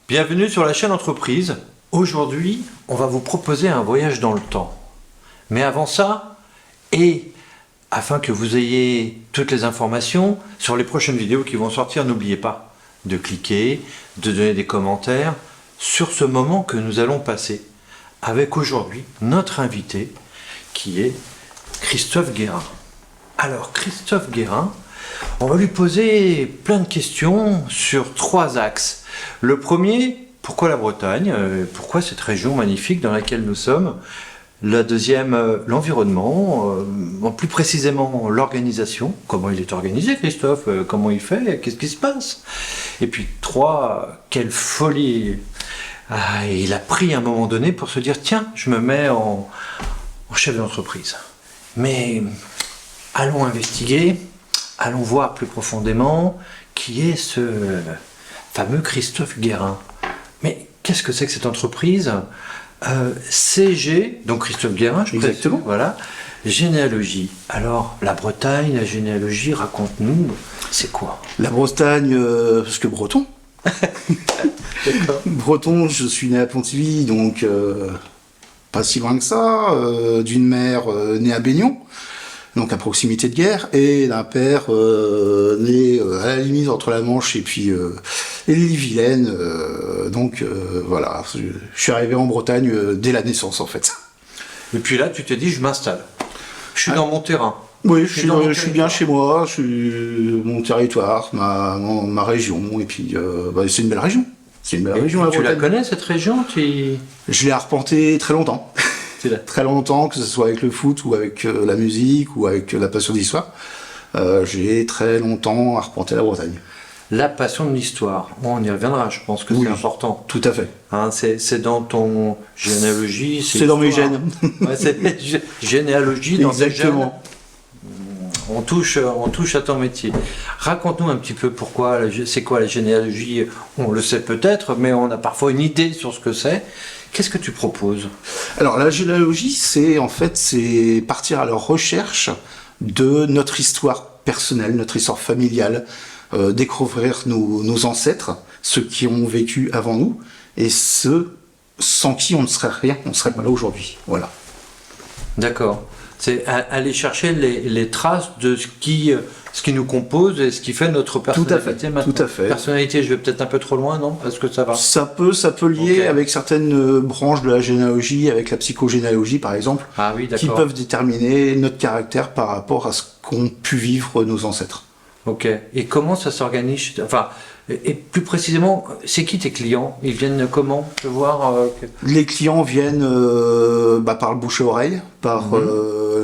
Bienvenue sur la chaîne Entreprise. Aujourd'hui, on va vous proposer un voyage dans le temps. Mais avant ça, et afin que vous ayez toutes les informations sur les prochaines vidéos qui vont sortir, n'oubliez pas de cliquer, de donner des commentaires sur ce moment que nous allons passer avec aujourd'hui notre invité qui est Christophe Guérin. Alors Christophe Guérin, on va lui poser plein de questions sur 3 axes. Le premier, pourquoi la Bretagne? Pourquoi cette région magnifique dans laquelle nous sommes? La deuxième, l'environnement, plus précisément l'organisation. Comment il est organisé, Christophe? Comment il fait? Qu'est-ce qui se passe? Et puis 3, quelle folie il a pris à un moment donné pour se dire, tiens, je me mets en chef d'entreprise. Mais allons investiguer, allons voir plus profondément qui est ce fameux Christophe Guérin. Mais qu'est-ce que c'est que cette entreprise? CG, donc Christophe Guérin, je précise, exactement. Voilà. Généalogie. Alors, la Bretagne, la généalogie, raconte-nous, c'est quoi? La Bretagne, parce que breton. Breton, je suis né à Pontivy, donc pas si loin que ça, d'une mère née à Baignon, donc à proximité de Guer, et d'un père né à la limite entre la Manche et puis l'Ille-et-Vilaine. Voilà, je suis arrivé en Bretagne dès la naissance en fait. Et puis là, tu t'es dit, je m'installe. Je suis dans mon terrain. Oui, je suis bien chez moi, je suis mon territoire, ma région, et puis c'est une belle région. C'est une belle région, la Bretagne. Tu la connais, cette région? Je l'ai arpentée très longtemps. Très longtemps, que ce soit avec le foot ou avec la musique ou avec la passion d'histoire. J'ai très longtemps arpenté la Bretagne. La passion de l'histoire. Bon, on y reviendra, je pense que oui, c'est important. Tout à fait. Hein, c'est dans ton généalogie. C'est dans mes gènes. Ouais, c'est généalogie dans tes gènes. On touche à ton métier. Raconte-nous un petit peu pourquoi, c'est quoi la généalogie? On le sait peut-être, mais on a parfois une idée sur ce que c'est. Qu'est-ce que tu proposes? Alors la généalogie, c'est partir à la recherche de notre histoire personnelle, notre histoire familiale, découvrir nos ancêtres, ceux qui ont vécu avant nous, et ceux sans qui on ne serait rien, on ne serait pas là aujourd'hui. Voilà. D'accord. C'est aller chercher les traces de ce qui nous compose et ce qui fait notre personnalité maintenant. Tout à fait. Personnalité, je vais peut-être un peu trop loin, non? Est-ce que ça va? Ça peut lier avec certaines branches de la généalogie, avec la psychogénéalogie par exemple, qui peuvent déterminer notre caractère par rapport à ce qu'ont pu vivre nos ancêtres. Ok. Et comment ça s'organise? Enfin, et plus précisément, c'est qui tes clients? Ils viennent comment? Je veux voir. Les clients viennent par le bouche à oreille, par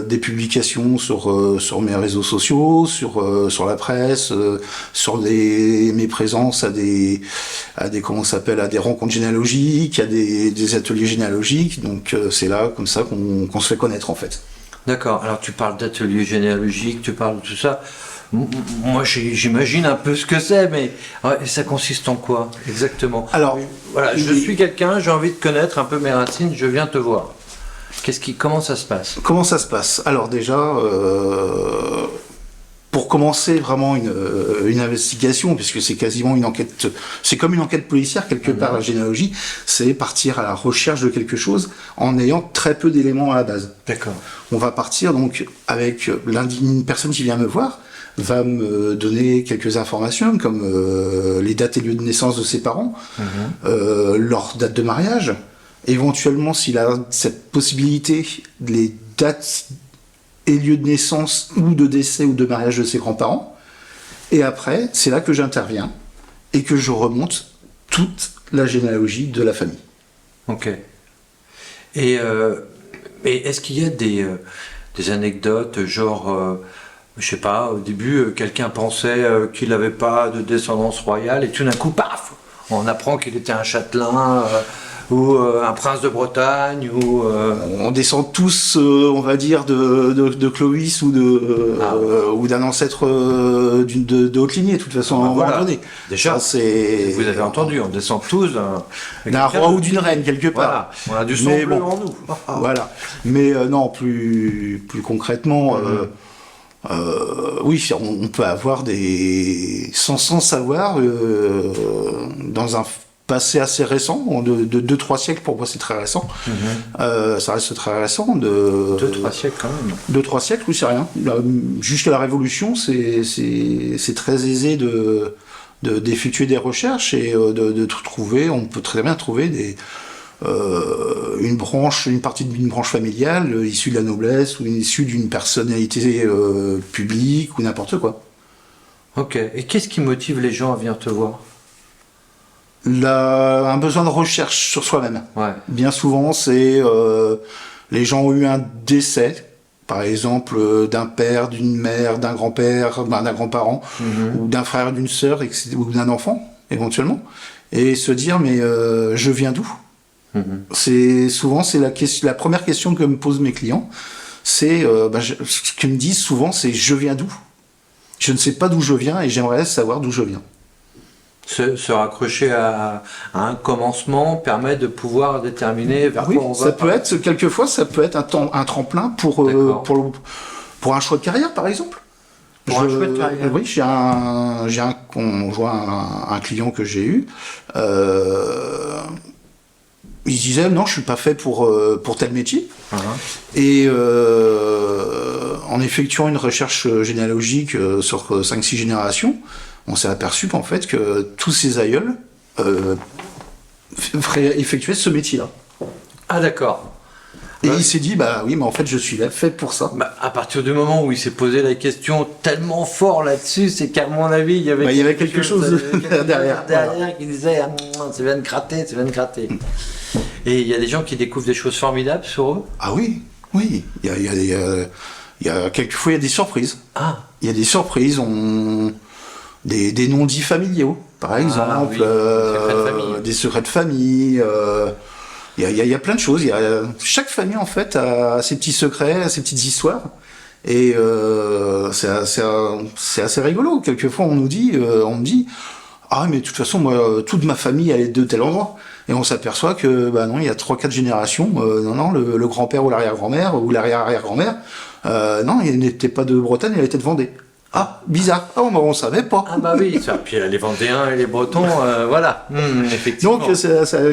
des publications sur mes réseaux sociaux, sur la presse, sur mes présences à des rencontres généalogiques, à des ateliers généalogiques. Donc c'est là comme ça qu'on se fait connaître en fait. D'accord. Alors tu parles d'ateliers généalogiques, tu parles de tout ça. Moi, j'imagine un peu ce que c'est, mais ça consiste en quoi exactement? Alors, voilà, je suis quelqu'un, j'ai envie de connaître un peu mes racines, je viens te voir. Comment ça se passe? Comment ça se passe? Alors déjà, pour commencer vraiment une investigation, puisque c'est quasiment une enquête, c'est comme une enquête policière quelque part, la généalogie, c'est partir à la recherche de quelque chose en ayant très peu d'éléments à la base. D'accord. On va partir donc avec une personne qui vient me voir, va me donner quelques informations comme les dates et lieux de naissance de ses parents, leur date de mariage, éventuellement s'il a cette possibilité, les dates et lieux de naissance ou de décès ou de mariage de ses grands-parents. Et après, c'est là que j'interviens et que je remonte toute la généalogie de la famille. Ok. Et est-ce qu'il y a des anecdotes, genre... je sais pas, au début, quelqu'un pensait qu'il n'avait pas de descendance royale et tout d'un coup, paf, on apprend qu'il était un châtelain ou un prince de Bretagne ou... On descend tous, on va dire, de Clovis ou d'un ancêtre de haute lignée, de toute façon, à un moment donné. Déjà, vous avez entendu, on descend tous d'un roi ou d'une reine, quelque part. Voilà, on a du sang bleu en nous. Voilà. Mais non, plus concrètement... oui, on peut avoir sans savoir, dans un passé assez récent, de 2-3 siècles, pour moi c'est très récent. Ça reste très récent. 2-3 siècles quand même. 2-3 siècles, oui, c'est rien. Jusqu'à la Révolution, c'est très aisé d'effectuer des recherches et de trouver, on peut très bien trouver une partie d'une branche familiale issue de la noblesse ou issue d'une personnalité publique ou n'importe quoi. Ok. Et qu'est-ce qui motive les gens à venir te voir? Un besoin de recherche sur soi-même. Ouais. Bien souvent, c'est les gens ont eu un décès, par exemple d'un père, d'une mère, d'un grand-père, d'un grand-parent, ou d'un frère, d'une sœur, ou d'un enfant, éventuellement, et se dire mais je viens d'où? C'est souvent la première question que me posent mes clients. C'est ce qu'ils me disent souvent, c'est je viens d'où? Je ne sais pas d'où je viens et j'aimerais savoir d'où je viens. Se raccrocher à un commencement permet de pouvoir déterminer vers quoi on va. Quelquefois, ça peut être un tremplin pour un choix de carrière, par exemple. Pour un choix de carrière. Oui, j'ai un client que j'ai eu. Il disait non, je suis pas fait pour tel métier. Et en effectuant une recherche généalogique sur 5-6 générations, on s'est aperçu qu'en fait que tous ses aïeuls effectuaient ce métier-là. Ah d'accord. Et il s'est dit bah oui, mais en fait je suis fait pour ça. À partir du moment où il s'est posé la question tellement fort là-dessus, c'est qu'à mon avis il y avait quelque chose derrière voilà. Qui disait ça vient de gratter. Et il y a des gens qui découvrent des choses formidables sur eux. Ah oui. Il y a quelquefois il y a des surprises. Ah. Il y a des surprises. Des non-dits familiaux, par exemple, des secrets de famille. Il y a plein de choses. Chaque famille, en fait, a ses petits secrets, ses petites histoires. Et c'est assez rigolo. Quelquefois, on me dit, ah, mais de toute façon, moi, toute ma famille, elle est de tel endroit. Et on s'aperçoit que, non, il y a 3-4 générations. Non, le grand-père ou l'arrière-grand-mère ou l'arrière-arrière-grand-mère, non, il n'était pas de Bretagne, il était de Vendée. Ah, bizarre. Ah, on savait pas. Ah bah oui, ça. Puis les Vendéens et les Bretons, voilà. Effectivement. Donc,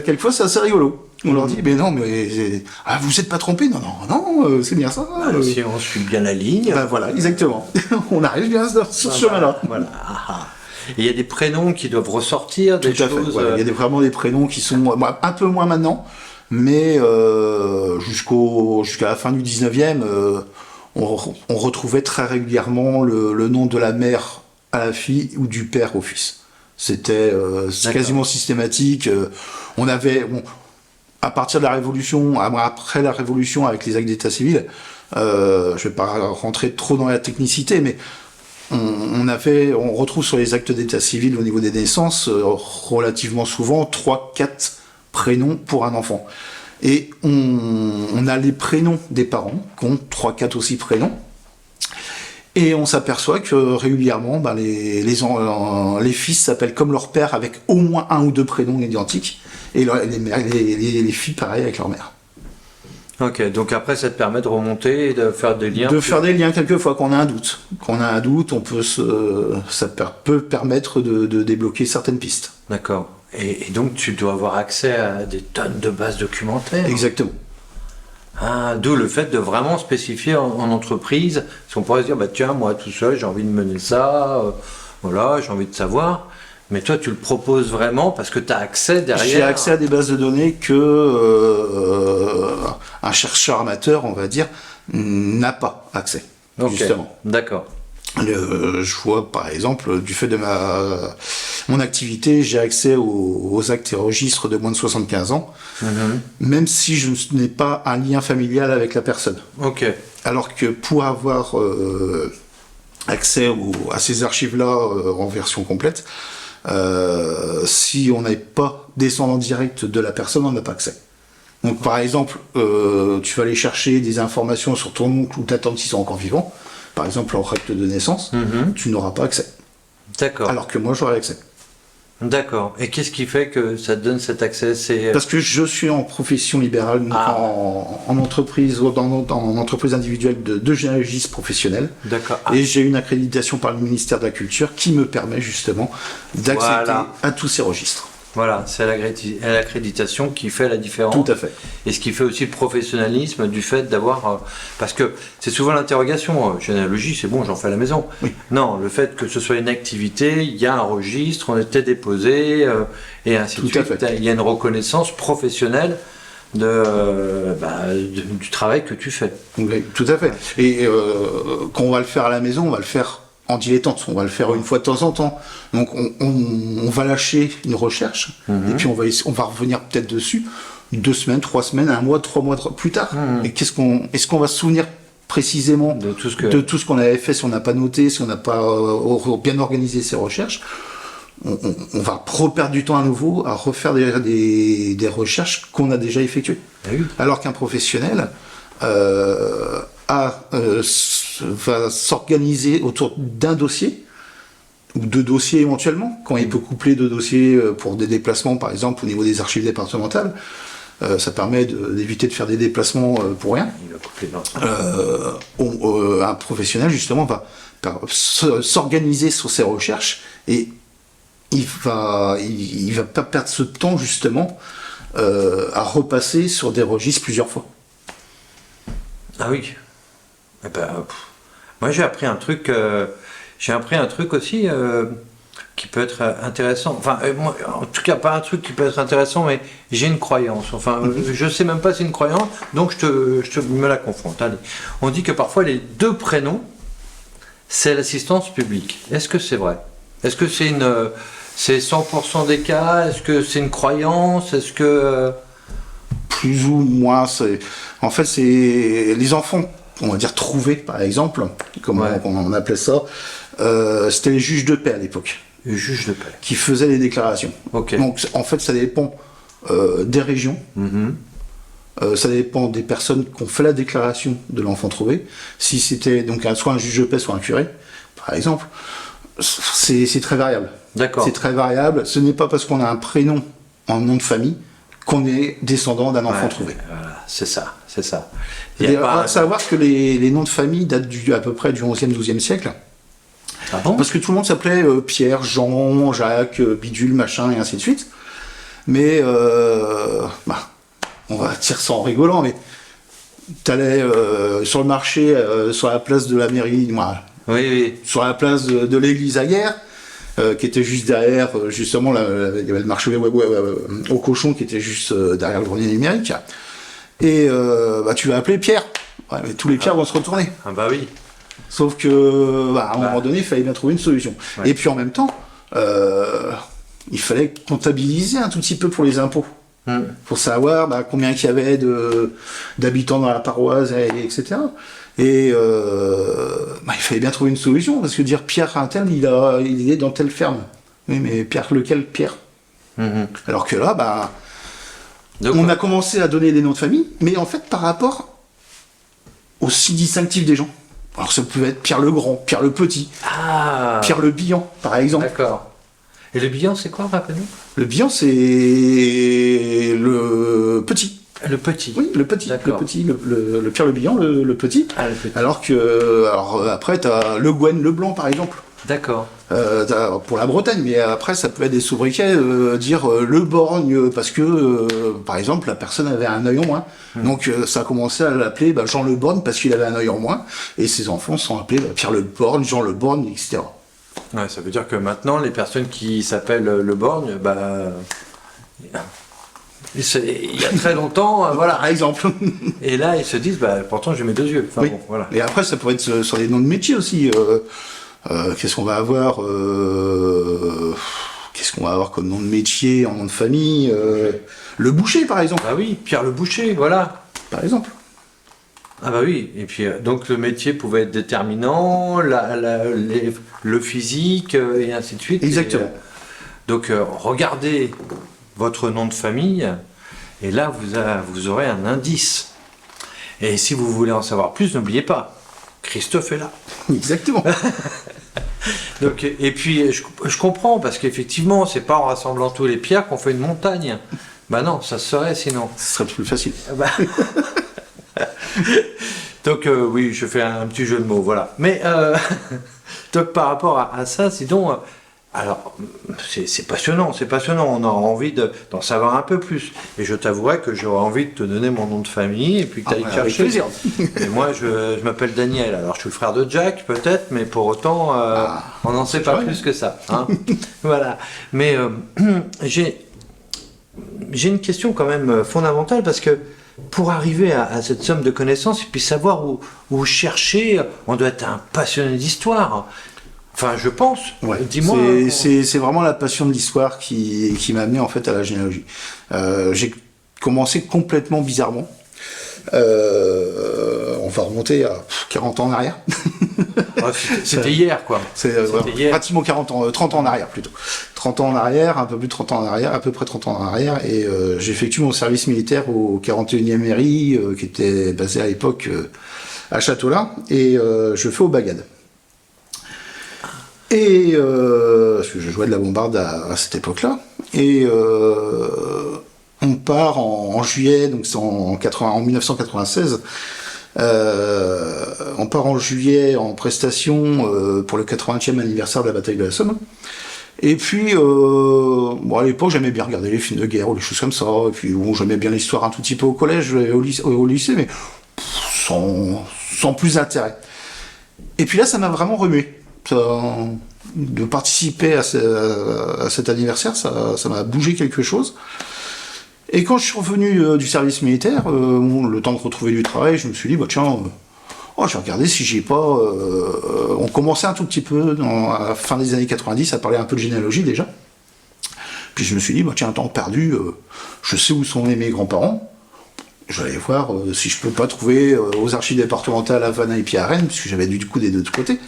quelquefois, c'est assez rigolo. On leur dit, mais non, mais vous êtes pas trompés? Non, c'est bien ça. Si on suit bien la ligne. Voilà, exactement. On arrive bien sur ce chemin-là. Voilà. Et il y a des prénoms qui doivent ressortir, des choses. Tout à fait. Voilà. Il y a vraiment des prénoms qui sont un peu moins maintenant, mais jusqu'à la fin du 19e, on retrouvait très régulièrement le nom de la mère à la fille ou du père au fils. C'était quasiment systématique. On avait, à partir de la Révolution, après la Révolution avec les actes d'état civil, je ne vais pas rentrer trop dans la technicité, mais on retrouve sur les actes d'état civil au niveau des naissances relativement souvent 3-4 prénoms pour un enfant. Et on a les prénoms des parents, qui ont 3-4 aussi prénoms. Et on s'aperçoit que régulièrement, les fils s'appellent comme leur père avec au moins 1 ou 2 prénoms identiques. Et les filles, pareil, avec leur mère. Ok, donc après, ça te permet de remonter et de faire des liens. De faire des liens quelquefois, quand on a un doute. Quand on a un doute, ça peut permettre de débloquer certaines pistes. D'accord. Et donc, tu dois avoir accès à des tonnes de bases documentaires. Exactement. D'où le fait de vraiment spécifier en entreprise. Parce qu'on pourrait se dire, tiens, moi tout seul, j'ai envie de mener ça, voilà, j'ai envie de savoir. Mais toi, tu le proposes vraiment parce que tu as accès derrière. J'ai accès à des bases de données que un chercheur amateur, on va dire, n'a pas accès. Okay. Justement. D'accord. Je vois, par exemple, du fait de mon activité, j'ai accès aux actes et registres de moins de 75 ans, même si je n'ai pas un lien familial avec la personne. Ok. Alors que pour avoir accès à ces archives-là en version complète, si on n'est pas descendant direct de la personne, on n'a pas accès. Donc par exemple, tu vas aller chercher des informations sur ton oncle ou ta tante qui sont encore vivants, par exemple en acte de naissance, tu n'auras pas accès. D'accord. Alors que moi j'aurai accès. D'accord. Et qu'est-ce qui fait que ça te donne cet accès? Parce que je suis en profession libérale, en entreprise, en entreprise individuelle de généalogiste professionnel. D'accord. Et j'ai une accréditation par le ministère de la Culture qui me permet justement d'accéder à tous ces registres. Voilà, c'est l'accréditation qui fait la différence. Tout à fait. Et ce qui fait aussi le professionnalisme du fait d'avoir... parce que c'est souvent l'interrogation, généalogie, c'est bon, j'en fais à la maison. Oui. Non, le fait que ce soit une activité, il y a un registre, on était déposé, et ainsi de Tout à suite. fait. Il y a une reconnaissance professionnelle du travail que tu fais. Oui, tout à fait. Et quand on va le faire à la maison, on va le faire en dilettante. On va le faire une fois de temps en temps. Donc on va lâcher une recherche et puis on va revenir peut-être dessus 2 semaines, 3 semaines, 1 mois, 3 mois plus tard. Et est-ce qu'on va se souvenir précisément De tout ce qu'on avait fait, si on n'a pas noté, si on n'a pas bien organisé ses recherches? On va reperdre du temps à nouveau à refaire des recherches qu'on a déjà effectuées. Oui. Alors qu'un professionnel va s'organiser autour d'un dossier, ou 2 dossiers éventuellement, quand il peut coupler 2 dossiers pour des déplacements, par exemple, au niveau des archives départementales. Ça permet d'éviter de faire des déplacements pour rien. Il va couper Un professionnel, justement, va s'organiser sur ses recherches et il va pas perdre ce temps, justement, à repasser sur des registres plusieurs fois. Ah oui. Eh ben, moi j'ai appris un truc aussi qui peut être intéressant. Enfin, moi, en tout cas pas un truc qui peut être intéressant, mais j'ai une croyance. Enfin, je sais même pas si c'est une croyance, donc je me la confronte. Allez. On dit que parfois les 2 prénoms, c'est l'assistance publique. Est-ce que c'est vrai? Est-ce que c'est 100% des cas? Est-ce que c'est une croyance? Est-ce que... Plus ou moins, c'est les enfants, on va dire trouvés par exemple, comme on appelait ça, c'était les juges de paix à l'époque. Les juges de paix. Qui faisaient les déclarations. Okay. Donc en fait ça dépend des régions, ça dépend des personnes qui ont fait la déclaration de l'enfant trouvé. Si c'était donc soit un juge de paix, soit un curé, par exemple, c'est très variable. D'accord. C'est très variable. Ce n'est pas parce qu'on a un prénom en nom de famille qu'on est descendant d'un enfant trouvé. Voilà, c'est ça. Il faut savoir que les noms de famille datent à peu près du 11e, 12e siècle. Ah bon? Parce que tout le monde s'appelait Pierre, Jean, Jacques, Bidule, machin, et ainsi de suite. Mais, on va dire ça en rigolant, mais t'allais sur le marché, sur la place de la mairie, oui. Sur la place de l'église à Guerre, qui était juste derrière, justement, il y avait le marché au cochon qui était juste derrière le grenier numérique. Et tu vas appeler Pierre. Ouais, mais tous les Pierres vont se retourner. Ah bah oui. Sauf que, à un moment donné, il fallait bien trouver une solution. Ouais. Et puis en même temps, il fallait comptabiliser un tout petit peu pour les impôts. Pour savoir combien qu'il y avait d'habitants dans la paroisse, etc. Et il fallait bien trouver une solution, parce que dire Pierre un tel, il est dans telle ferme. Oui, mais Pierre lequel Pierre? Alors que là, on a commencé à donner des noms de famille, mais en fait par rapport au si distinctif des gens. Alors ça pouvait être Pierre le Grand, Pierre le Petit, Pierre le Bihan, par exemple. D'accord. Et le Bihan, c'est quoi, rappelle-nous? Le Bihan, c'est le Petit. Le Petit. Oui, le Petit. Le Petit, le Pierre le Bihan, le Petit. Ah, le Petit. Alors après, t'as le Gwen le Blanc, par exemple. D'accord. Pour la Bretagne, mais après ça peut être des sobriquets, dire le Borgne, parce que par exemple la personne avait un œil en moins. Donc ça a commencé à l'appeler Jean le Borgne parce qu'il avait un œil en moins, et ses enfants sont appelés Pierre le Borgne, Jean le Borgne, etc. Ouais, ça veut dire que maintenant les personnes qui s'appellent le Borgne, il y a très longtemps, voilà. Par exemple. Et là ils se disent, pourtant j'ai mes 2 yeux. Enfin, oui. Bon, voilà. Et après ça pourrait être sur des noms de métiers aussi. Qu'est-ce qu'on va avoir comme nom de métier, en nom de famille? Le boucher, par exemple. Ah oui, Pierre le boucher, voilà. Par exemple. Ah bah oui, et puis donc le métier pouvait être déterminant, le physique, et ainsi de suite. Exactement. Donc regardez votre nom de famille, et là vous aurez un indice. Et si vous voulez en savoir plus, n'oubliez pas, Christophe est là. Exactement. Donc, et puis je comprends, parce qu'effectivement, c'est pas en rassemblant tous les pierres qu'on fait une montagne. Non, ça se serait sinon. Ce serait plus facile. Donc oui, je fais un petit jeu de mots, voilà. Mais donc par rapport à ça, sinon, Alors, c'est passionnant, on a envie d'en savoir un peu plus. Et je t'avouerai que j'aurais envie de te donner mon nom de famille et puis que tu ailles avec chercher. plaisir. Et moi, je m'appelle Daniel, alors je suis le frère de Jack, peut-être, mais pour autant, on n'en sait pas plus que ça. Hein. Voilà. Mais j'ai une question quand même fondamentale, parce que pour arriver à cette somme de connaissances et puis savoir où chercher, on doit être un passionné d'histoire. Enfin, je pense. Ouais. Dis-moi. C'est vraiment la passion de l'histoire qui m'a amené en fait à la généalogie. J'ai commencé complètement bizarrement. On va remonter à 40 ans en arrière. C'était hier, quoi. C'est pratiquement 40 ans, 30 ans en arrière plutôt. 30 ans en arrière, un peu plus de 30 ans en arrière, à peu près 30 ans en arrière, et j'effectue mon service militaire au 41e mairie, qui était basé à l'époque à Châteaulin, et je fais au Bagad. Et parce que je jouais de la bombarde à cette époque-là, et on part en juillet, donc c'est en 1996. On part en juillet en prestation pour le 80e anniversaire de la bataille de la Somme. Et puis, bon, à l'époque, j'aimais bien regarder les films de guerre ou les choses comme ça. Et puis, bon, j'aimais bien l'histoire un tout petit peu au collège et au lycée, mais sans plus d'intérêt. Et puis là, ça m'a vraiment remué. De participer à cet anniversaire, ça m'a bougé quelque chose. Et quand je suis revenu du service militaire, le temps de retrouver du travail, je me suis dit, bah tiens, je vais regarder si j'ai pas... on commençait un tout petit peu, à la fin des années 90, à parler un peu de généalogie déjà. Puis je me suis dit, bah tiens, un temps perdu, je sais où sont mes grands-parents. Je vais aller voir si je peux pas trouver aux archives départementales à Havana et puis à Rennes, puisque j'avais du coup des deux côtés,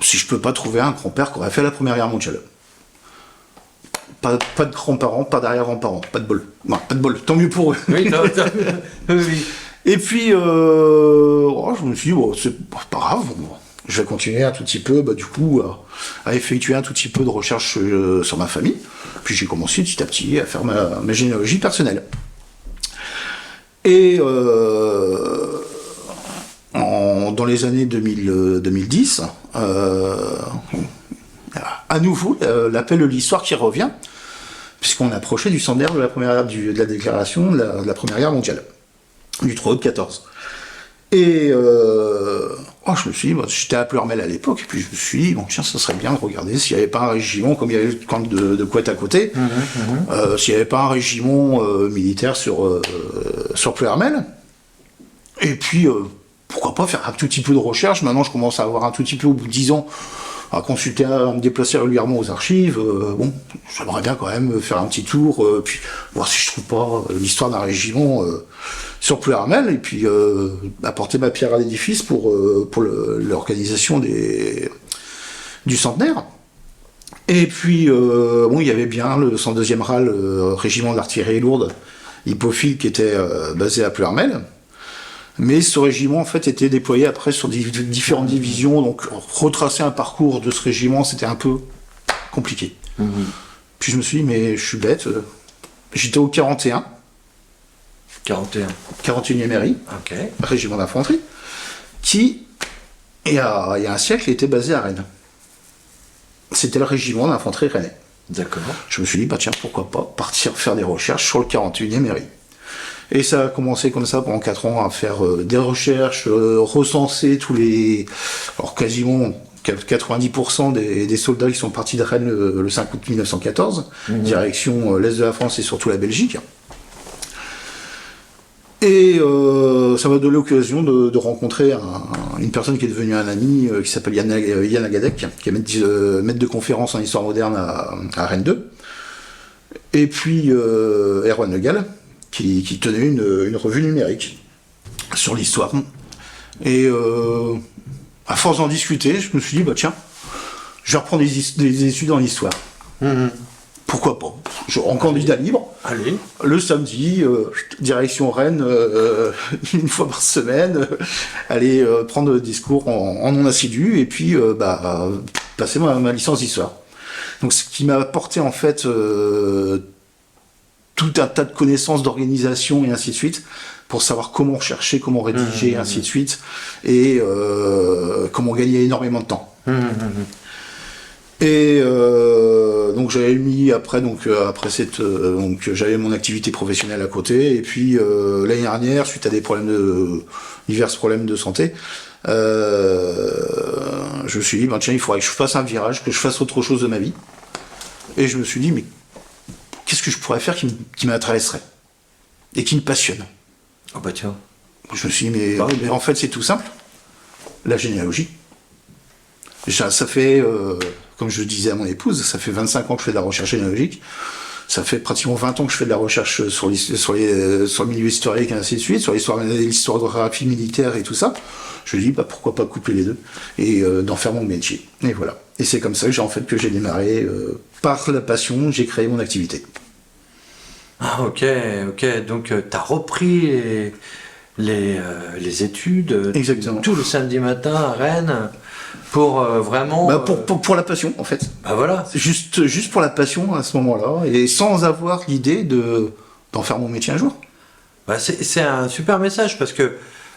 si je peux pas trouver un grand-père qui aurait fait la Première Guerre mondiale. Pas de grands-parents, pas d'arrière-grands-parents, pas de bol. Non, pas de bol, tant mieux pour eux. Oui, oui. Et puis, je me suis dit, bon, c'est pas grave, je vais continuer un tout petit peu, du coup, à effectuer un tout petit peu de recherche sur ma famille. Puis j'ai commencé petit à petit à faire ma généalogie personnelle. Et dans les années 2010, à nouveau, l'appel de l'histoire qui revient, puisqu'on approchait du centenaire de la déclaration de la Première Guerre mondiale, du 3 août 14. Et je me suis dit, j'étais à Pleurmel à l'époque, et puis je me suis dit, bon, tiens, ça serait bien de regarder s'il n'y avait pas un régiment, comme il y avait le camp de Couette à côté, s'il n'y avait pas un régiment militaire sur Pleurmel. Et puis, pourquoi pas faire un tout petit peu de recherche. Maintenant, je commence à avoir un tout petit peu, au bout de 10 ans, à consulter, à me déplacer régulièrement aux archives. J'aimerais bien quand même faire un petit tour, puis voir si je trouve pas l'histoire d'un régiment sur Pleurmel, et puis apporter ma pierre à l'édifice pour l'organisation du centenaire. Et puis, il y avait bien le 102e RAL, régiment d'artillerie lourde, Hippophile, qui était basé à Pleurmel. Mais ce régiment, en fait, était déployé après sur différentes divisions, donc retracer un parcours de ce régiment, c'était un peu compliqué. Puis je me suis dit, mais je suis bête, j'étais au 41. 41e RI, Okay. régiment d'infanterie, qui, il y a un siècle, était basé à Rennes. C'était le régiment d'infanterie rennais. D'accord. Je me suis dit, tiens, pourquoi pas partir faire des recherches sur le 41e RI. Et ça a commencé comme ça pendant 4 ans à faire des recherches, recenser tous les... Alors quasiment 90% des soldats qui sont partis de Rennes le 5 août 1914, direction l'Est de la France et surtout la Belgique. Et ça m'a donné l'occasion de rencontrer une personne qui est devenue un ami, qui s'appelle Yann Agadec, qui est maître de conférence en histoire moderne à Rennes 2. Et puis Erwan Le Gall, qui tenait une revue numérique sur l'histoire. Et à force d'en discuter, je me suis dit, tiens, je vais reprendre des études en histoire. Pourquoi pas? En candidat libre. Allez. Le samedi, direction Rennes, une fois par semaine, aller prendre des cours en non assidu, et puis passer ma licence d'histoire. Donc ce qui m'a apporté en fait tout un tas de connaissances d'organisation et ainsi de suite, pour savoir comment chercher, comment rédiger, et ainsi de suite, et comment gagner énormément de temps. Et donc j'avais mis après donc j'avais mon activité professionnelle à côté, et puis l'année dernière, suite à divers problèmes de santé, je me suis dit tiens, il faudrait que je fasse un virage, que je fasse autre chose de ma vie. Et je me suis dit mais qu'est-ce que je pourrais faire qui m'intéresserait et qui me passionne. Oh bah tiens. Je me suis dit mais en fait c'est tout simple, la généalogie. Ça fait, comme je disais à mon épouse, ça fait 25 ans que je fais de la recherche généalogique. Ça fait pratiquement 20 ans que je fais de la recherche sur le milieu historique et ainsi de suite, sur l'historiographie militaire et tout ça. Je me dis, pourquoi pas couper les deux et d'en faire mon métier. Et voilà. Et c'est comme ça que j'ai démarré par la passion, j'ai créé mon activité. Ah ok. Donc tu as repris les études. Exactement. Tout le samedi matin à Rennes. Pour vraiment... pour la passion, en fait. Bah voilà. Juste pour la passion à ce moment-là, et sans avoir l'idée d'en faire mon métier un jour. Bah c'est un super message, parce que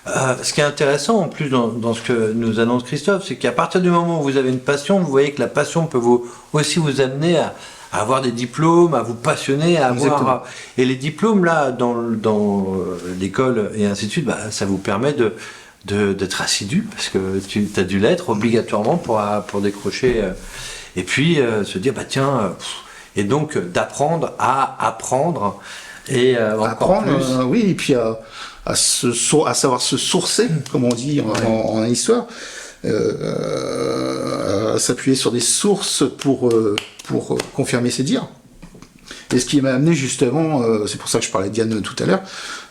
ce qui est intéressant en plus dans ce que nous annonce Christophe, c'est qu'à partir du moment où vous avez une passion, vous voyez que la passion peut aussi vous amener à avoir des diplômes, à vous passionner, à avoir... Et les diplômes, là, dans l'école et ainsi de suite, ça vous permet d'être assidu, parce que tu as dû l'être obligatoirement pour décrocher, et puis se dire et donc d'apprendre à apprendre, et encore plus. Oui, et puis à savoir se sourcer, comme on dit en histoire, à s'appuyer sur des sources pour confirmer ses dires. Et ce qui m'a amené justement, c'est pour ça que je parlais de Diane tout à l'heure,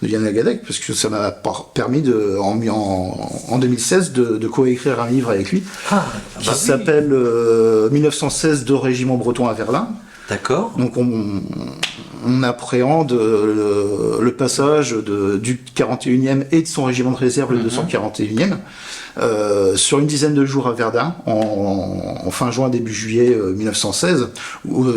de Diane Lagadec, parce que ça m'a permis en 2016 de coécrire un livre avec lui, qui s'appelle 1916 de régiment breton à Verlin. D'accord. Donc on appréhende le passage du 41e et de son régiment de réserve, le 241e, sur une dizaine de jours à Verdun, en fin juin, début juillet 1916,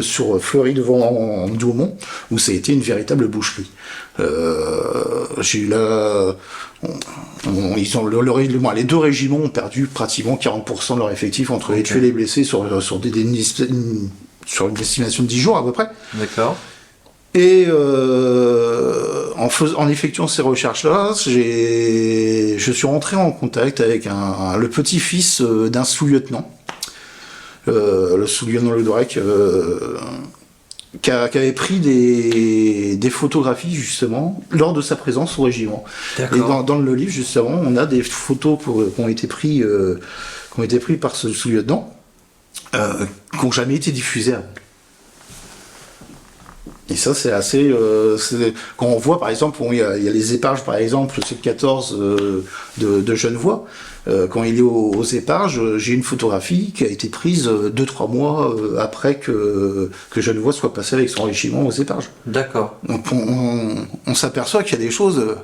sur Fleury devant Douaumont, où ça a été une véritable boucherie. J'ai eu là... les deux régiments ont perdu pratiquement 40% de leur effectif entre les tués et les blessés sur une estimation de 10 jours à peu près. D'accord. Et en effectuant ces recherches-là, je suis rentré en contact avec le petit-fils d'un sous-lieutenant, le sous-lieutenant Ledorec, qui avait pris des photographies justement lors de sa présence au régiment. D'accord. Et dans le livre justement, on a des photos qui ont été prises par ce sous-lieutenant, qui n'ont jamais été diffusées avant. Et ça, c'est assez... quand on voit, par exemple, il y a les éparges, par exemple, c'est le 14 de Genevois. Quand il est aux éparges, j'ai une photographie qui a été prise 2-3 mois après que Genevois soit passé avec son régiment aux éparges. D'accord. Donc on s'aperçoit qu'il y a des choses...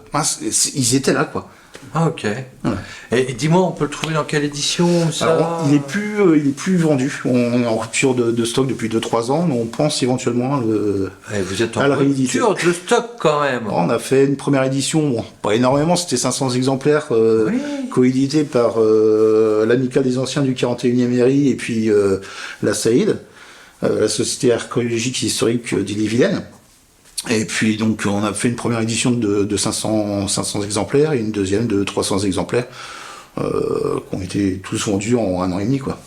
ils étaient là, quoi. Ah ok. Ouais. Et dis-moi, on peut le trouver dans quelle édition ça? Alors, il est plus vendu. On est en rupture de stock depuis 2-3 ans, mais on pense éventuellement vous êtes en à la rééditer. Rupture de stock quand même. On a fait une première édition, pas énormément, c'était 500 exemplaires coédités par l'Amicale des Anciens du 41e RI et puis la SAID, la Société archéologique et historique d'Ille-et-Vilaine. Et puis donc on a fait une première édition de 500 exemplaires et une deuxième de 300 exemplaires qui ont été tous vendus en 1 an et demi, quoi.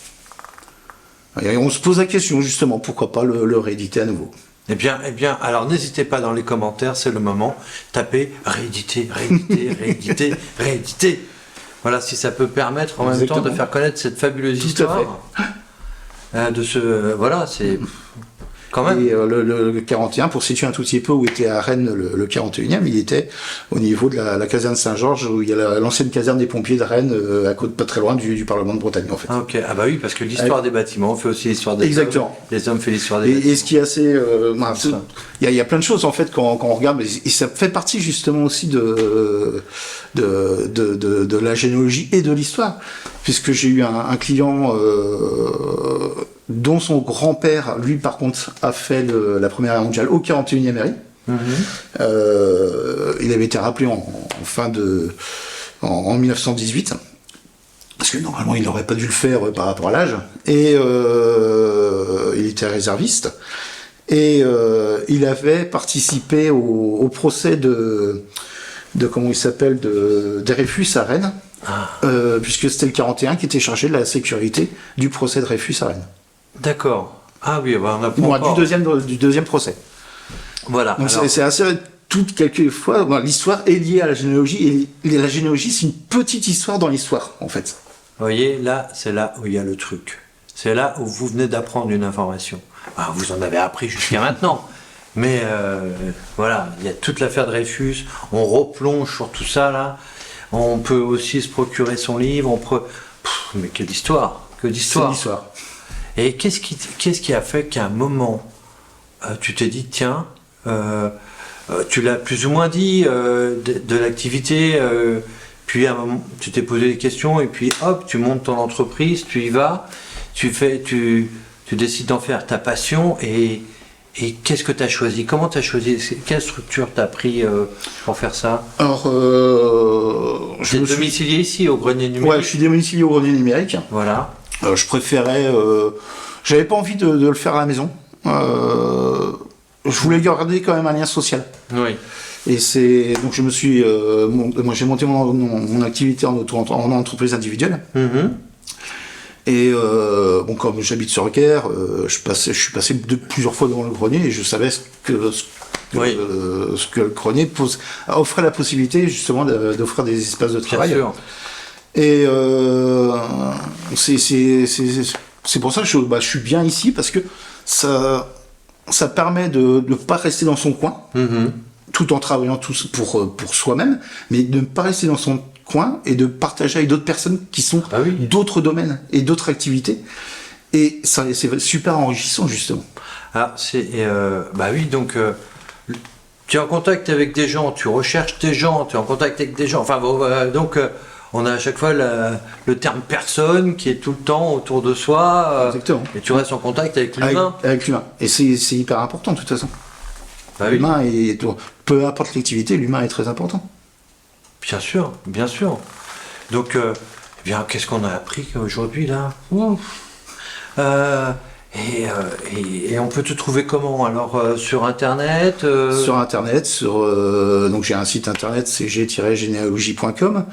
Et on se pose la question justement, pourquoi pas le rééditer à nouveau. Eh bien, alors n'hésitez pas dans les commentaires, c'est le moment, tapez rééditer. Voilà, si ça peut permettre en même temps de faire connaître cette fabuleuse histoire. C'est... Quand même. Et le 41, pour situer un tout petit peu où était à Rennes le 41e, il était au niveau de la caserne Saint-Georges, où il y a l'ancienne caserne des pompiers de Rennes, à côté, pas très loin du Parlement de Bretagne, en fait. Ah, ok. Ah bah oui, parce que l'histoire des bâtiments fait aussi l'histoire des Exactement. hommes. Les hommes fait l'histoire des bâtiments. Et ce qui est assez... il y a plein de choses, en fait, quand on regarde, et ça fait partie justement aussi de la généalogie et de l'histoire, puisque j'ai eu un client... dont son grand-père, lui par contre, a fait la Première Guerre mondiale au 41e RI. Il avait été rappelé en 1918 parce que normalement il n'aurait pas dû le faire par rapport à l'âge, et il était réserviste, et il avait participé au procès de comment il s'appelle, de Dreyfus à Rennes, puisque c'était le 41 qui était chargé de la sécurité du procès de Dreyfus à Rennes. D'accord. Ah oui, bah, on a Bon, du deuxième procès. Voilà. Donc alors... c'est assez... quelquefois, l'histoire est liée à la généalogie, et la généalogie, c'est une petite histoire dans l'histoire, en fait. Vous voyez, là, c'est là où il y a le truc. C'est là où vous venez d'apprendre une information. Ah, vous en avez appris jusqu'à maintenant. Mais voilà, il y a toute l'affaire Dreyfus. On replonge sur tout ça, là. On peut aussi se procurer son livre. Mais quelle histoire! Que d'histoire! C'est l'histoire. Et qu'est-ce qui a fait qu'à un moment, tu t'es dit, tiens, tu l'as plus ou moins dit, de l'activité, puis à un moment, tu t'es posé des questions, et puis hop, tu montes ton entreprise, tu y vas, tu décides d'en faire ta passion, et qu'est-ce que tu as choisi? Comment tu as choisi? Quelle structure tu as pris pour faire ça? Alors, Tu es domicilié ici, au Grenier Numérique? Ouais, je suis domicilié au Grenier Numérique. Voilà. Je préférais... j'avais pas envie de le faire à la maison. Je voulais garder quand même un lien social. Oui. Et c'est... Donc je me suis... moi, j'ai monté mon activité en entreprise individuelle. Mm-hmm. Et bon, comme j'habite sur Caire, je suis passé plusieurs fois devant le grenier, et je savais ce que le grenier offrait la possibilité justement d'offrir des espaces de travail. Bien sûr. Et c'est pour ça que je suis bien ici, parce que ça permet de ne pas rester dans son coin, Mm-hmm. tout en travaillant pour soi-même, mais de ne pas rester dans son coin et de partager avec d'autres personnes qui sont d'autres domaines et d'autres activités. Et ça, c'est super enrichissant, justement. Ah, bah oui, donc tu es en contact avec des gens, tu recherches des gens, tu es en contact avec des gens. Enfin, bon, donc on a à chaque fois le terme personne qui est tout le temps autour de soi. Exactement. Et tu restes en contact avec l'humain. Avec l'humain. Et c'est hyper important, de toute façon. Bah oui. L'humain est... Peu importe l'activité, l'humain est très important. Bien sûr, bien sûr. Donc, eh bien, qu'est-ce qu'on a appris aujourd'hui, là? Et on peut te trouver comment? Alors, sur Internet Sur Internet, donc j'ai un site Internet, c'est g-généalogie.com.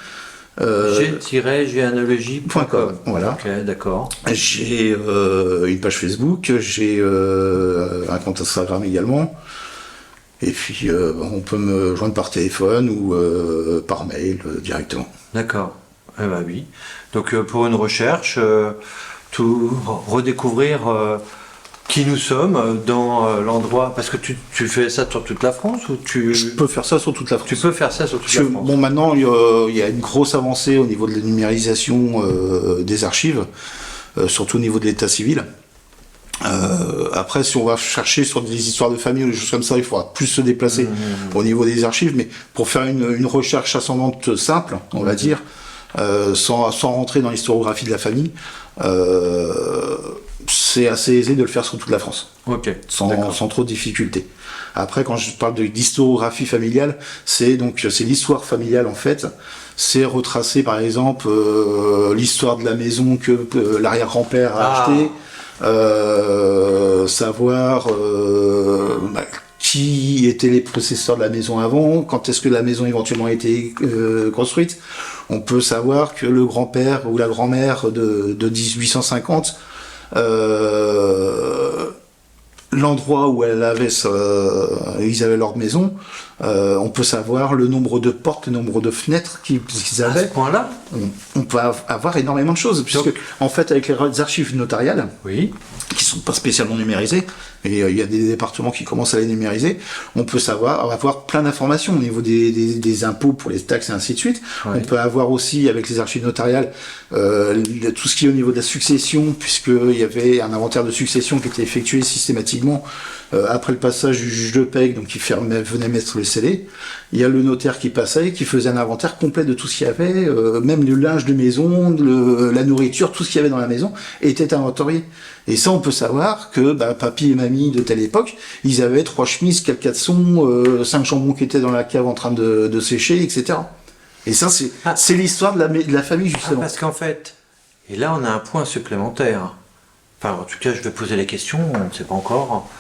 g-généalogie.com. Voilà. Ok, d'accord. J'ai une page Facebook, j'ai un compte Instagram également. Et puis, on peut me joindre par téléphone ou par mail directement. D'accord. Eh ben oui. Donc, pour une recherche, redécouvrir qui nous sommes dans l'endroit. Parce que tu fais ça sur toute la France ou Je peux faire ça sur toute la France. Tu peux faire ça sur toute la France. Bon, maintenant, il y a une grosse avancée au niveau de la numérisation des archives, surtout au niveau de l'état civil. Après, si on va chercher sur des histoires de famille ou des choses comme ça, il faudra plus se déplacer au niveau des archives. Mais pour faire une recherche ascendante simple, on va dire, sans rentrer dans l'historiographie de la famille, c'est assez aisé de le faire sur toute la France. Ok. Sans trop de difficultés. Après, quand je parle d'historiographie familiale, c'est l'histoire familiale, en fait. C'est retracer, par exemple, l'histoire de la maison que l'arrière-grand-père a achetée. Savoir qui étaient les possesseurs de la maison avant, quand est-ce que la maison éventuellement a été construite. On peut savoir que le grand-père ou la grand-mère de 1850, l'endroit où ils avaient leur maison, on peut savoir le nombre de portes, le nombre de fenêtres qu'ils avaient. À ce point-là, on peut avoir énormément de choses, puisque en fait avec les archives notariales, qui sont pas spécialement numérisées, et il y a des départements qui commencent à les numériser, on peut avoir plein d'informations au niveau des impôts pour les taxes et ainsi de suite. On peut avoir aussi avec les archives notariales tout ce qui est au niveau de la succession, puisqu'il y avait un inventaire de succession qui était effectué systématiquement après le passage du juge de paix, donc qui venait mettre le scellé. Il y a le notaire qui passait, qui faisait un inventaire complet de tout ce qu'il y avait, même le linge de maison, la nourriture, tout ce qu'il y avait dans la maison était inventorié. Et ça, on peut savoir que papy et mamie de telle époque, ils avaient 3 chemises, 4 caleçons, 5 jambons qui étaient dans la cave en train de sécher, etc. Et ça, c'est l'histoire de la famille, justement. Parce qu'en fait, Et là, on a un point supplémentaire. Enfin, en tout cas, je vais poser la question, on ne sait pas encore.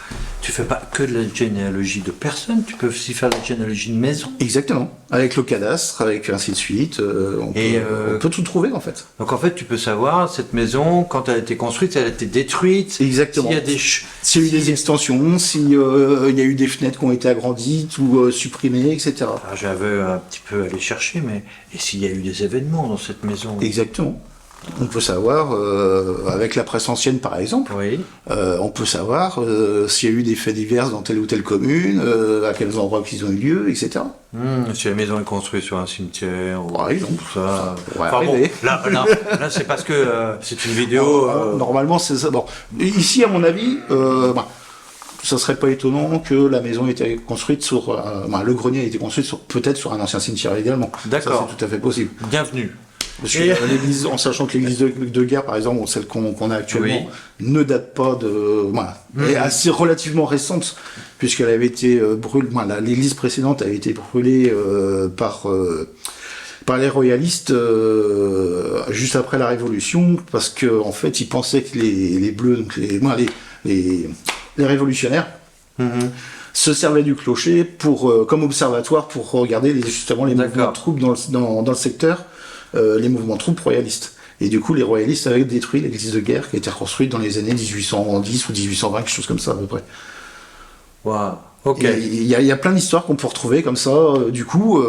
Tu fais pas que de la généalogie de personnes, tu peux aussi faire de la généalogie de maison. Exactement. Avec le cadastre, avec ainsi de suite, on peut tout trouver en fait. Donc en fait, tu peux savoir, cette maison, quand elle a été construite, elle a été détruite. Exactement. S'il y a des S'il y a eu des extensions, s'il y a eu des fenêtres qui ont été agrandies ou supprimées, etc. Alors, j'avais un petit peu allé chercher, mais et s'il y a eu des événements dans cette maison? Exactement. On peut savoir, avec la presse ancienne par exemple, Oui. on peut savoir s'il y a eu des faits divers dans telle ou telle commune, à quels endroits ils ont eu lieu, etc. Si la maison est construite sur un cimetière, ou Par exemple, tout ça. ça pourrait Enfin, bon, arriver. là, c'est parce que c'est une vidéo. Normalement, c'est ça. Bon, ici, à mon avis, ça serait pas étonnant que la maison ait été construite sur, le grenier a été construit peut-être sur un ancien cimetière également. D'accord. Ça, c'est tout à fait possible. Bienvenue. Parce que l'église, en sachant que l'église de guerre, par exemple, celle qu'on a actuellement, ne date pas de, est assez relativement récente, puisqu'elle avait été brûlée. L'église précédente avait été brûlée par les royalistes juste après la Révolution, parce que en fait, ils pensaient que les bleus, donc les révolutionnaires, se servaient du clocher pour comme observatoire pour regarder justement les mouvements de troupes dans le secteur. Les mouvements de troupes royalistes. Et du coup, les royalistes avaient détruit l'église de guerre qui a été reconstruite dans les années 1810 ou 1820, quelque chose comme ça à peu près. Waouh, ok. Il y a plein d'histoires qu'on peut retrouver comme ça. Du coup,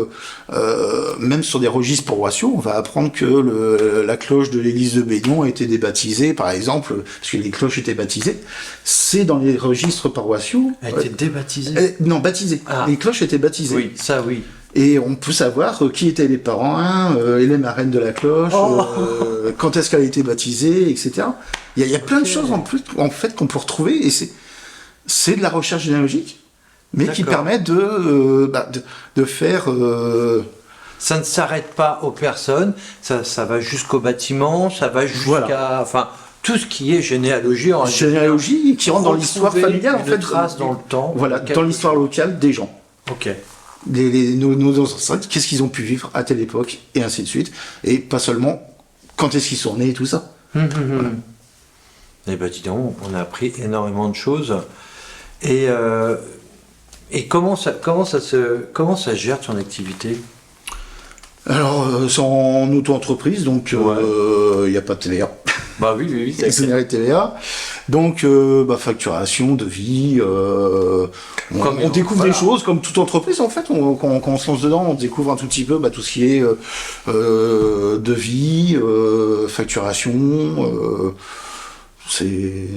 même sur des registres paroissiaux, on va apprendre que la cloche de l'église de Baignon a été débaptisée, par exemple, parce que les cloches étaient baptisées. C'est dans les registres paroissiaux. Elle a été débaptisée? Non, baptisée. Ah. Les cloches étaient baptisées. Oui, ça oui. Et on peut savoir qui étaient les parents, et les marraines de la cloche, quand est-ce qu'elle a été baptisée, etc. Il y a plein de choses en fait qu'on peut retrouver, et c'est de la recherche généalogique, mais qui permet de faire... Ça ne s'arrête pas aux personnes, ça va jusqu'au bâtiment, ça va jusqu'à... Enfin, tout ce qui est généalogie en généalogie qui rentre dans l'histoire familiale, en fait. Trace dans le temps. Voilà, dans l'histoire locale des gens. Ok. Nos ancêtres, qu'est-ce qu'ils ont pu vivre à telle époque, et ainsi de suite. Et pas seulement quand est-ce qu'ils sont nés et tout ça. Voilà. Eh ben dis donc, on a appris énormément de choses. Et comment ça gère ton activité? Alors, c'est en auto-entreprise, donc il n'y a pas de TVA. Bah oui. Exonéré de TVA. Donc, facturation, devis. On découvre des choses, comme toute entreprise, en fait. Quand on se lance dedans, on découvre un tout petit peu tout ce qui est devis, facturation. C'est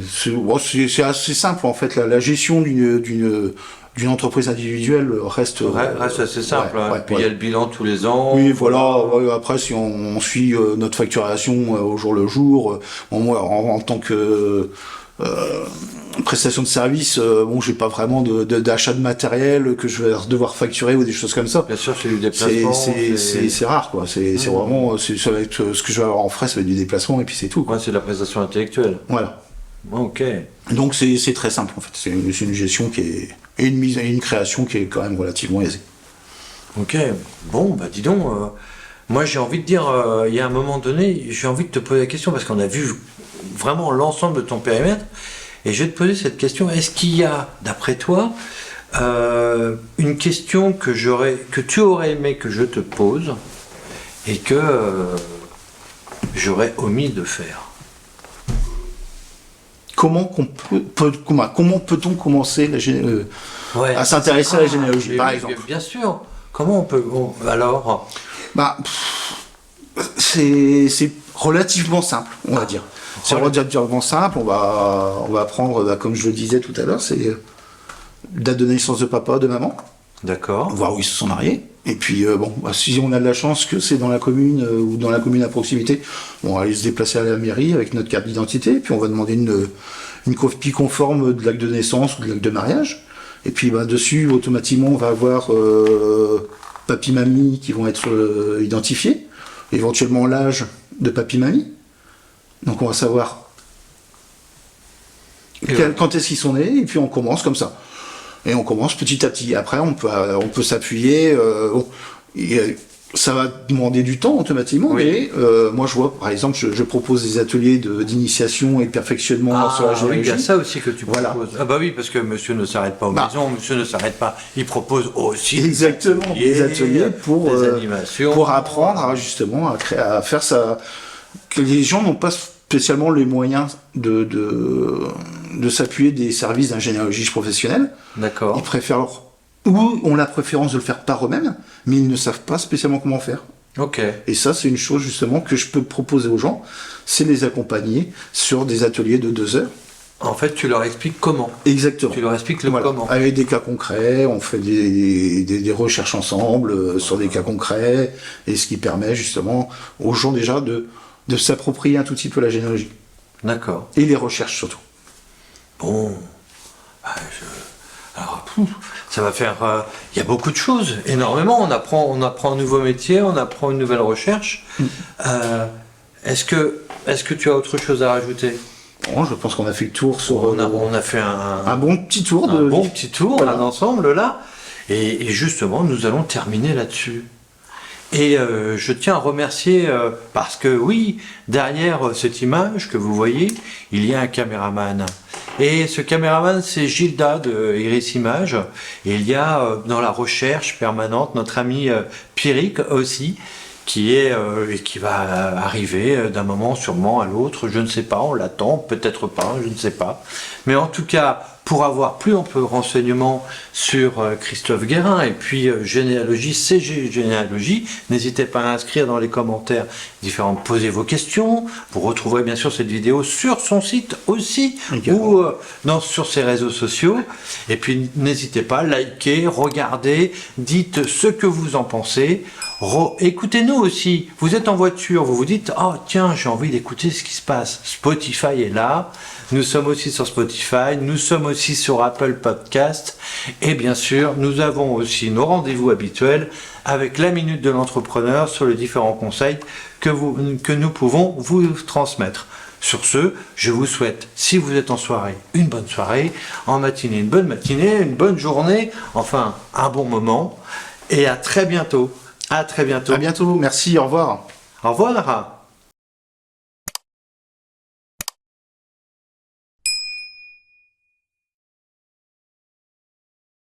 assez simple, en fait. La gestion d'une entreprise individuelle reste assez simple. Puis il y a le bilan tous les ans. Oui, voilà. Après, si on suit notre facturation au jour le jour, moi, en tant que prestation de service, j'ai pas vraiment d'achat de matériel que je vais devoir facturer ou des choses comme ça. Bien sûr, c'est du déplacement. C'est rare, quoi. C'est vraiment, ça va être, ce que je vais avoir en frais, ça va être du déplacement et puis c'est tout, quoi. Ouais, c'est de la prestation intellectuelle. Voilà. Ok. Donc c'est très simple, en fait. C'est une gestion et une création qui est quand même relativement aisée. Ok. Bon, dis donc, moi j'ai envie de dire, il y a un moment donné, j'ai envie de te poser la question parce qu'on a vu vraiment l'ensemble de ton périmètre, et je vais te poser cette question. Est-ce qu'il y a, d'après toi, une question que tu aurais aimé que je te pose et que j'aurais omis de faire? Comment peut-on commencer à s'intéresser à la généalogie, par exemple? Bien sûr. Comment on peut... alors c'est relativement simple, on va dire. C'est relativement simple. On va prendre, comme je le disais tout à l'heure, c'est date de naissance de papa, de maman. D'accord. Voir où ils se sont mariés. Et puis, si on a de la chance que c'est dans la commune ou dans la commune à proximité, on va aller se déplacer à la mairie avec notre carte d'identité. Puis on va demander une copie conforme de l'acte de naissance ou de l'acte de mariage. Et puis dessus, automatiquement, on va avoir papy-mamie qui vont être identifiés. Éventuellement l'âge de papy-mamie. Donc on va savoir quand est-ce qu'ils sont nés. Et puis on commence comme ça. Et on commence petit à petit. Après, on peut s'appuyer. Il Ça va demander du temps automatiquement, Oui. mais moi je vois, par exemple, je propose des ateliers d'initiation et de perfectionnement sur la Ah oui, il y a généalogie. ça aussi que tu Voilà. proposes. Ah bah oui, parce que monsieur ne s'arrête pas aux Bah. maisons, monsieur ne s'arrête pas. Il propose aussi Exactement, des ateliers pour, des animations. pour apprendre justement à faire ça. Que les gens n'ont pas spécialement les moyens de s'appuyer des services d'un généalogiste professionnel. D'accord. Ils préfèrent ou ont la préférence de le faire par eux-mêmes, mais ils ne savent pas spécialement comment faire. Ok. Et ça, c'est une chose justement que je peux proposer aux gens, c'est les accompagner sur des ateliers de 2 heures. En fait, tu leur expliques comment. Exactement. Tu leur expliques le Voilà. comment. Avec des cas concrets, on fait des recherches ensemble sur des cas concrets, et ce qui permet justement aux gens déjà de s'approprier un tout petit peu la généalogie. D'accord. Et les recherches surtout. Bon. Ah, alors, ça va faire. Il y a beaucoup de choses, énormément. On apprend un nouveau métier, on apprend une nouvelle recherche. Est-ce que tu as autre chose à rajouter? Bon, je pense qu'on a fait le tour sur On a fait un bon petit tour un bon petit tour, Voilà. un ensemble là. Et justement, nous allons terminer là-dessus. Et je tiens à remercier, parce que oui, derrière cette image que vous voyez, il y a un caméraman. Et ce caméraman, c'est Gilda de Iris Images. Et il y a dans la recherche permanente notre ami Pierrick aussi, qui est et qui va arriver d'un moment sûrement à l'autre, je ne sais pas, on l'attend, peut-être pas, je ne sais pas. Mais en tout cas, pour avoir plus ample renseignement sur Christophe Guérin et puis généalogie, CG Généalogie, n'hésitez pas à inscrire dans les commentaires différentes, posez vos questions. Vous retrouverez bien sûr cette vidéo sur son site aussi, ou sur ses réseaux sociaux. Et puis n'hésitez pas, likez, regardez, dites ce que vous en pensez. Écoutez-nous aussi, vous êtes en voiture, vous vous dites « Oh tiens, j'ai envie d'écouter ce qui se passe ». Spotify est là, nous sommes aussi sur Spotify, nous sommes aussi sur Apple Podcast et bien sûr, nous avons aussi nos rendez-vous habituels avec la Minute de l'Entrepreneur sur les différents conseils que nous pouvons vous transmettre. Sur ce, je vous souhaite, si vous êtes en soirée, une bonne soirée, en matinée, une bonne matinée, une bonne journée, enfin un bon moment et à très bientôt. À très bientôt. À bientôt, merci, au revoir. Au revoir.